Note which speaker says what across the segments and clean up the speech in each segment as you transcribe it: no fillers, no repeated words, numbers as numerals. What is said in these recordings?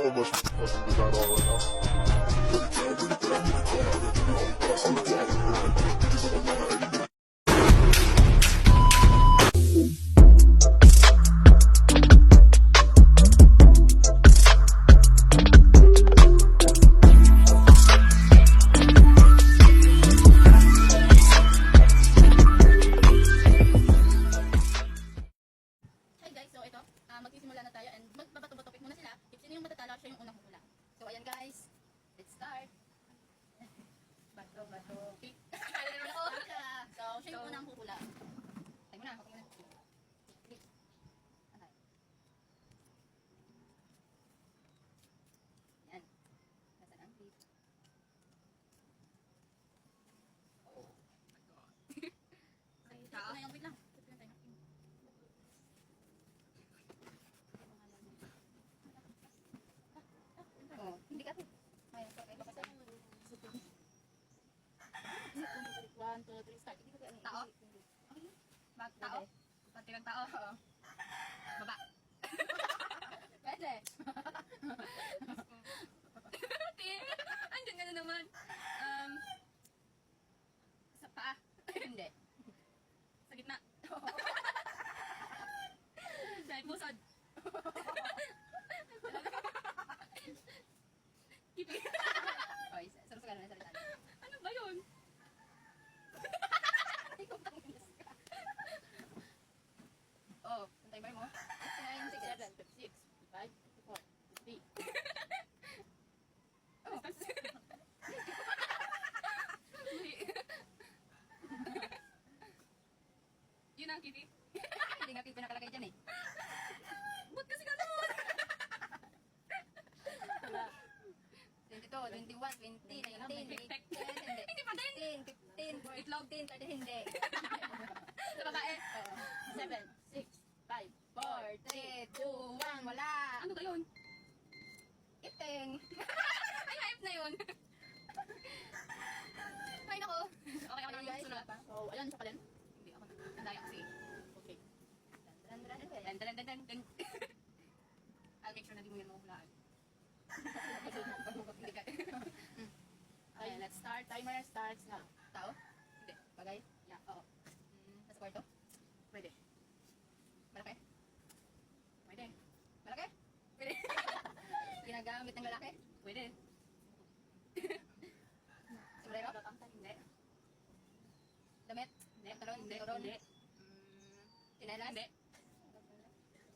Speaker 1: Mama must be fucking with that all right now.
Speaker 2: Hi guys, so ito, magsisimula na tayo and magbabato-batopik muna sila. If sino yung matatalo, siya yung unang hula. So ayan guys, let's start. Bato-bato. Kala naman ako. So siya yung unang hula. Tayo muna, ako muna. Yan. Nasaan ang clip? Ay, ito na yung wait lang. Oh, hindi ka. Ay, okay, baka sa 1, 2, 3, start. Hindi ka
Speaker 3: Tao? Tao? Pati ng tao?
Speaker 2: Oo.
Speaker 3: Baba.
Speaker 2: Pwede.
Speaker 3: Andyan ka na naman. Sa paa.
Speaker 2: Hindi.
Speaker 3: Sa gitna. Dahil pusod. Kipi.
Speaker 2: Oh, sarusagan na salita.
Speaker 3: Ano ba yun?
Speaker 2: Ikaw ang bilis ka. Oh, ang timer mo? 9, 6, 7, 5, 4, 3. Oh,
Speaker 3: Yun ang kipi.
Speaker 2: hindi nga pipi nakalagay dyan eh.
Speaker 3: Ba't kasi gano'n?
Speaker 2: 22, 21, 20, 19, 20,
Speaker 3: Hindi pa din.
Speaker 2: 15, 14, itlog din, 13, hindi.
Speaker 3: Sa babae.
Speaker 2: 7, 6, 5, 4, 3, 2, 1, wala.
Speaker 3: Ano ba yun?
Speaker 2: Iting.
Speaker 3: Ay, hype na yun. Ay, nako. Okay, ako na yung sunod.
Speaker 2: So, ayan siya pa din.
Speaker 3: Hindi, ako na. Tandaya kasi.
Speaker 2: Okay. Dan, dan, dan, dan.
Speaker 3: Dan, dan, dan, dan, dan. I'll make sure na di mo yan mahulaan. Hindi ka.
Speaker 2: Okay, let's start. Timer starts now. Tao?
Speaker 3: Hindi.
Speaker 2: Bagay?
Speaker 3: Yeah.
Speaker 2: Oo. Nasa kwarto?
Speaker 3: Pwede.
Speaker 2: Malaki?
Speaker 3: Pwede.
Speaker 2: Malaki?
Speaker 3: Pwede.
Speaker 2: Ginagamit ng lalaki?
Speaker 3: Pwede.
Speaker 2: Sombrero?
Speaker 3: Hindi.
Speaker 2: Damit?
Speaker 3: Hindi.
Speaker 2: Pantalon?
Speaker 3: Hindi.
Speaker 2: Turon?
Speaker 3: Hindi.
Speaker 2: Chinelas?
Speaker 3: Hindi.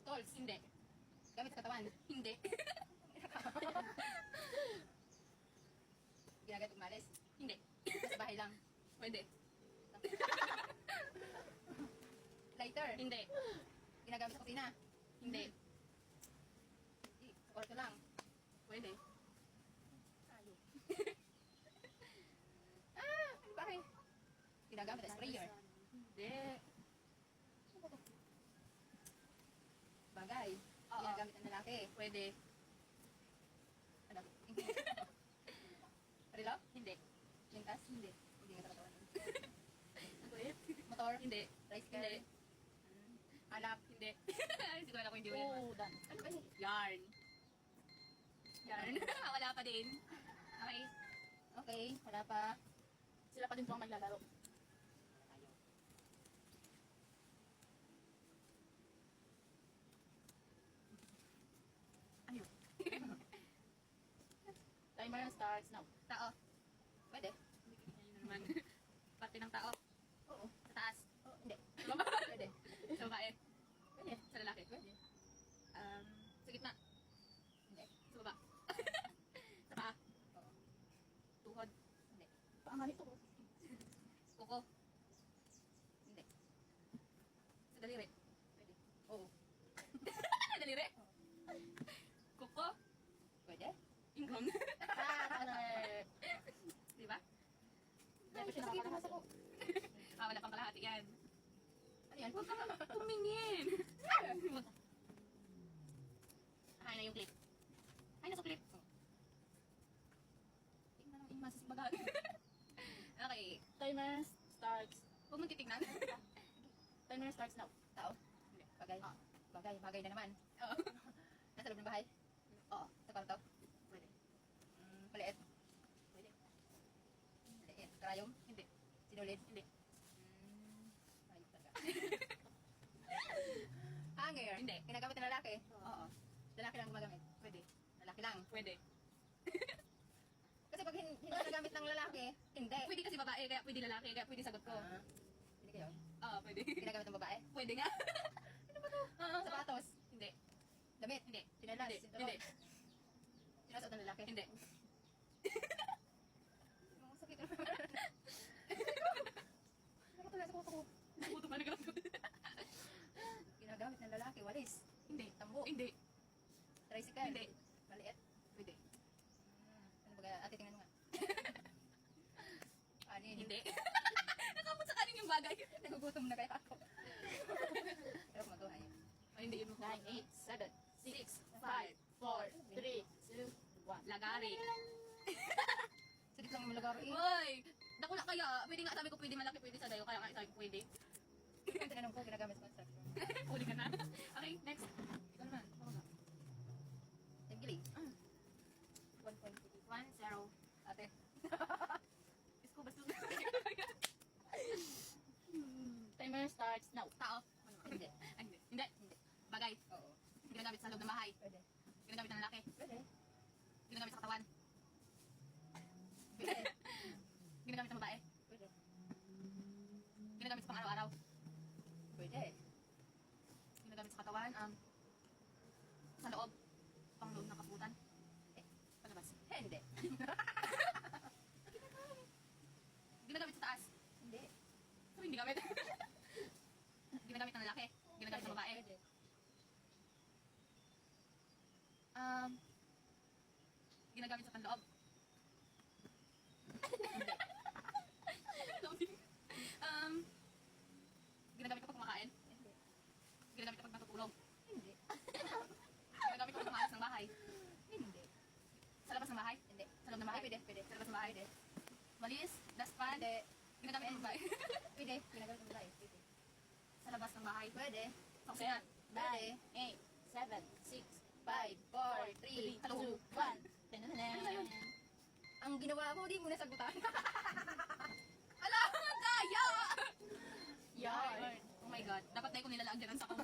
Speaker 2: Tolls?
Speaker 3: Hindi.
Speaker 2: Gamit sa katawan?
Speaker 3: Hindi.
Speaker 2: Ginagamit umalis?
Speaker 3: Hindi.
Speaker 2: Sa bahay lang?
Speaker 3: Pwede.
Speaker 2: Lighter?
Speaker 3: Hindi.
Speaker 2: Ginagamit sa kusina?
Speaker 3: Hindi.
Speaker 2: Sa kwarto lang?
Speaker 3: Pwede.
Speaker 2: Bakit? Ginagamit sa sprayer?
Speaker 3: Hindi.
Speaker 2: Bagay?
Speaker 3: Oo.
Speaker 2: Ginagamit ng lalaki?
Speaker 3: Pwede.
Speaker 2: Ano? Relo?
Speaker 3: Hindi.
Speaker 2: Lintas?
Speaker 3: Hindi.
Speaker 2: Hindi nga sa katawan.
Speaker 3: Pwede.
Speaker 2: Motor?
Speaker 3: Hindi.
Speaker 2: Rice
Speaker 3: Hindi.
Speaker 2: cooker? Alak?
Speaker 3: Hindi. Hindi ko alam kung hindi mo yan.
Speaker 2: Udan. Ano ba yun?
Speaker 3: Yarn. Yarn. Wala pa din. Okay.
Speaker 2: Okay, wala pa. Sila pa din po ang maglalaro.
Speaker 3: Ano?
Speaker 2: Timer starts now.
Speaker 3: Tao.
Speaker 2: Pwede?
Speaker 3: Ayun na naman. Parte ng tao.
Speaker 2: Oo.
Speaker 3: Sa taas.
Speaker 2: Oh, hindi.
Speaker 3: Sa baba.
Speaker 2: Pwede.
Speaker 3: Sa babae.
Speaker 2: Pwede.
Speaker 3: Sa lalaki.
Speaker 2: Pwede.
Speaker 3: Sa gitna.
Speaker 2: Hindi.
Speaker 3: Sa baba. Sa paa.
Speaker 2: Oo.
Speaker 3: Tuhod.
Speaker 2: Hindi. Paangan ito.
Speaker 3: Kuko.
Speaker 2: Hindi.
Speaker 3: Sa daliri.
Speaker 2: Pwede. Oo.
Speaker 3: Daliri. Kuko.
Speaker 2: Pwede?
Speaker 3: Ingkong. Di ba?
Speaker 2: Dahil siya nakakalahas ako.
Speaker 3: Wala pang kalahati yan.
Speaker 2: Ano yan?
Speaker 3: Huwag ka tumingin. Ay na yung clip. Ay, nasa clip. Tingnan ang imas bagal. Okay.
Speaker 2: Timer starts.
Speaker 3: Huwag mong titignan.
Speaker 2: Timer starts now. Tao?
Speaker 3: Hindi.
Speaker 2: Bagay?
Speaker 3: Ah.
Speaker 2: Bagay. Bagay na naman.
Speaker 3: Oo.
Speaker 2: Nasa loob ng bahay? Oo. Sa Kwarto?
Speaker 3: Pwede.
Speaker 2: Maliit?
Speaker 3: Pwede.
Speaker 2: Maliit. Karayom?
Speaker 3: Hindi.
Speaker 2: Sinulid?
Speaker 3: Hindi.
Speaker 2: Ayos talaga. Hanger?
Speaker 3: Hindi.
Speaker 2: Ginagamit ng lalaki?
Speaker 3: Oo.
Speaker 2: Lalaki lang gumagamit?
Speaker 3: Pwede.
Speaker 2: Lalaki lang?
Speaker 3: Pwede.
Speaker 2: Kasi pag hindi ginagamit ng lalaki, hindi.
Speaker 3: Pwede kasi babae, kaya pwede lalaki, kaya pwede sagot ko.
Speaker 2: Hindi kayo?
Speaker 3: Oo, pwede.
Speaker 2: Ginagamit ng babae?
Speaker 3: Pwede nga. Ano ba to?
Speaker 2: Sapatos?
Speaker 3: Hindi.
Speaker 2: Damit?
Speaker 3: Hindi.
Speaker 2: Sinelas?
Speaker 3: Hindi.
Speaker 2: Sinturon?
Speaker 3: Hindi.
Speaker 2: Sinasuot ng lalaki?
Speaker 3: Hindi.
Speaker 2: Ang sakit naman. Nakatulala sa kuko ko.
Speaker 3: Puto pa nagkaroon ko.
Speaker 2: Ginagamit ng lalaki, walis.
Speaker 3: Hindi.
Speaker 2: Tambo.
Speaker 3: Hindi.
Speaker 2: Tricycle.
Speaker 3: Hindi.
Speaker 2: Maliit.
Speaker 3: Pwede.
Speaker 2: Ano ba, ate tingnan mo nga. Anin.
Speaker 3: Hindi. Nakamot sa kanin yung bagay.
Speaker 2: Nagugutom na kaya ako. Pero kumagawa yun.
Speaker 3: Ay, hindi yun.
Speaker 2: 9, 8, 7, 6, 5, 4, 3, 2, 1.
Speaker 3: Lagari.
Speaker 2: Sige lang yung malagaro eh.
Speaker 3: Uy! Nakula kaya. Pwede nga sabi ko pwede malaki, pwede sa dayo. Kaya nga sabi ko pwede.
Speaker 2: Ang tinanong ko, ginagamit sa construction.
Speaker 3: Huli ka na. Okay, next.
Speaker 2: Ikaw naman. Ako na. Tenggiling. 1.2.
Speaker 3: 1-0.
Speaker 2: Ate.
Speaker 3: Isko ba
Speaker 2: Timer starts now.
Speaker 3: Tao.
Speaker 2: Hindi.
Speaker 3: Ay, hindi. Hindi. Bagay.
Speaker 2: Oo.
Speaker 3: Ginagamit sa loob ng bahay.
Speaker 2: Pwede.
Speaker 3: Ginagamit ng lalaki.
Speaker 2: Pwede.
Speaker 3: Ginagamit sa katawan.
Speaker 2: Pwede.
Speaker 3: Ginagamit ng babae.
Speaker 2: Pwede.
Speaker 3: Ginagamit sa pang-araw-araw.
Speaker 2: Pwede.
Speaker 3: Ginagamit sa katawan. Sa loob. Pang loob ng kaputan. Palabas.
Speaker 2: Hindi.
Speaker 3: Ginagamit sa taas.
Speaker 2: Hindi.
Speaker 3: So, hindi gamit. Ginagamit ng lalaki. Ginagamit ng babae.
Speaker 2: Pwede.
Speaker 3: Ginagamit sa panloob. Ginagamit kapag kumakain.
Speaker 2: Hindi.
Speaker 3: Ginagamit kapag natutulog.
Speaker 2: Hindi.
Speaker 3: Ginagamit kapag kumaayos ng bahay.
Speaker 2: Hindi.
Speaker 3: Sa labas ng bahay.
Speaker 2: Hindi.
Speaker 3: Sa loob ng bahay.
Speaker 2: Pwede. Pwede.
Speaker 3: Sa labas ng bahay. Walis, dustpan.
Speaker 2: Hindi.
Speaker 3: Ginagamit ng bahay.
Speaker 2: Pwede. Ginagamit ng bahay. Pwede.
Speaker 3: Sa labas ng bahay.
Speaker 2: Pwede.
Speaker 3: Saksiyan.
Speaker 2: 9, 8, 7, 6, 5, 4, 3, 2, 1. Ang ginawa mo, di mo nasagutan.
Speaker 3: Ala! Kaya!
Speaker 2: Yarn.
Speaker 3: Oh my God. Dapat na ko nilalaan dyan sa kompa.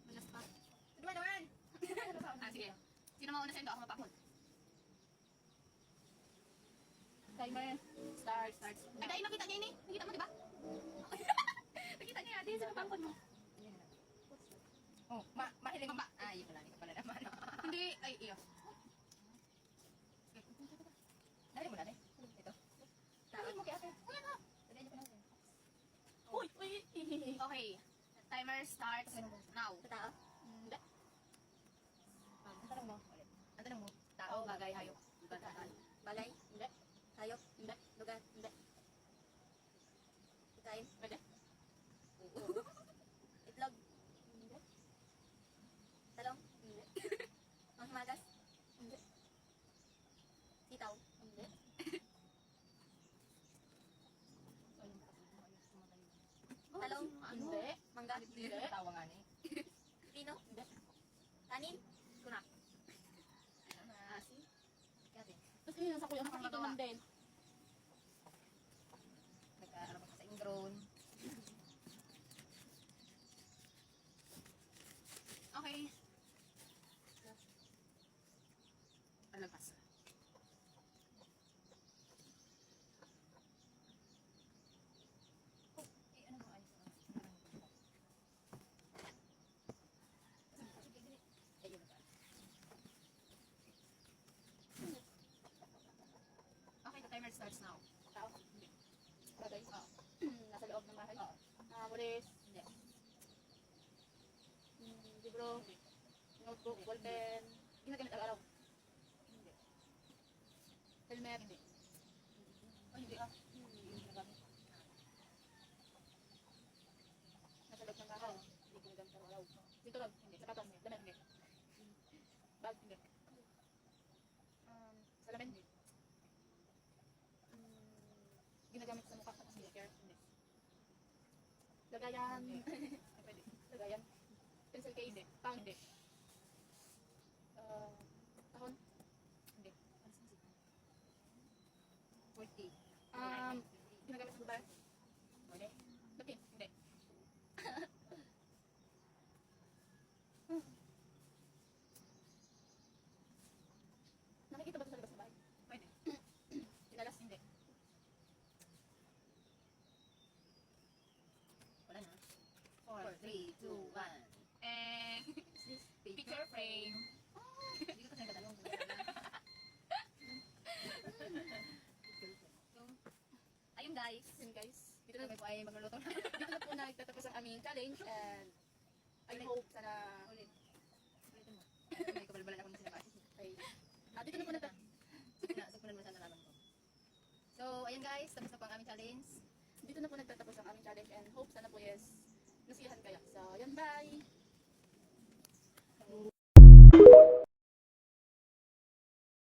Speaker 3: Malas pa.
Speaker 2: Diba naman?
Speaker 3: Sige. Sino mauna sa inyo? Ako mapakot.
Speaker 2: Timer. Start.
Speaker 3: Start. Ay, dahil makita niya ini. Nakita mo, di ba? Nakita niya ate. Sino pangkot mo?
Speaker 2: Oh, mahilig mo ba? Ah, yun pala. Ikaw pala naman.
Speaker 3: Hindi. Ay, iyo.
Speaker 2: Dali mo na, eh. Ito. Dali mo kay ate.
Speaker 3: Uy, ano?
Speaker 2: Dali niyo pa natin.
Speaker 3: Uy, uy. Okay. Timer starts now.
Speaker 2: Sa tao?
Speaker 3: Hindi.
Speaker 2: Ang tanong mo. Ulit. Ang tanong mo.
Speaker 3: Tao, bagay, hayop. Lugar.
Speaker 2: Bagay?
Speaker 3: Hindi.
Speaker 2: Hayop?
Speaker 3: Hindi.
Speaker 2: Lugar?
Speaker 3: Hindi.
Speaker 2: Pagkain?
Speaker 3: Pwede.
Speaker 2: Itlog?
Speaker 3: Hindi.
Speaker 2: Talong?
Speaker 3: Hindi.
Speaker 2: Ang himagas?
Speaker 3: Hindi.
Speaker 2: Sitaw?
Speaker 3: Hindi.
Speaker 2: Talong?
Speaker 3: Hindi.
Speaker 2: Mangga?
Speaker 3: Hindi.
Speaker 2: Tawa nga ni. Pino?
Speaker 3: Hindi.
Speaker 2: Tanin?
Speaker 3: Kunak.
Speaker 2: Asi? Kati.
Speaker 3: Tapos yun, sa kuya, nakakita man din.
Speaker 2: Nagkaroon ka sa ingrown.
Speaker 3: Okay. Palabas.
Speaker 2: Eh, ano mo ayos? Ayun na ba?
Speaker 3: Okay, the timer starts now.
Speaker 2: Tao?
Speaker 3: Hindi.
Speaker 2: Bagay? Oo.
Speaker 3: Nasa loob ng bahay.
Speaker 2: Oo.
Speaker 3: Walis.
Speaker 2: Hindi.
Speaker 3: Libro. Notebook. Ballpen. Ginagamit araw-araw.
Speaker 2: Hindi.
Speaker 3: Helmet.
Speaker 2: Hindi.
Speaker 3: Oh, hindi ah.
Speaker 2: Hindi ginagamit.
Speaker 3: Nasa loob ng bahay. Hindi ginagamit araw-araw. Dito lang. Hindi. Sapatos. Damit. Hindi. Bag. Hindi. Salamin. Hindi. Ginagamit sa mukha. Skincare. Hindi. Lagayan.
Speaker 2: Hindi.
Speaker 3: Pwede. Pencil case.
Speaker 2: Hindi.
Speaker 3: Pound. Hindi. Kahon.
Speaker 2: Hindi. 40.
Speaker 3: Ginagamit sa babae.
Speaker 2: Hindi.
Speaker 3: Laki.
Speaker 2: Hindi.
Speaker 3: Nakikita ba ito sa labas ng bahay?
Speaker 2: Pwede.
Speaker 3: Sinalas?
Speaker 2: Hindi. Wala na. 4, 3, 2, 1. And picture frame. Hindi ko kasi nagtatanong. So, ayun guys.
Speaker 3: Yun guys. Dito
Speaker 2: Kami po ay magluluto na.
Speaker 3: dito na po nagtatapos ang aming challenge and I hope sana
Speaker 2: Ulit. Ulitin mo. May kabalbalan ako ng sinabas.
Speaker 3: ay dito na po
Speaker 2: Sugpunan mo sa nalaman ko. So, ayun guys. Tapos na po ang aming challenge.
Speaker 3: dito na po nagtatapos ang aming challenge and hope sana po yes nasiyahan kayo. So, yun bye!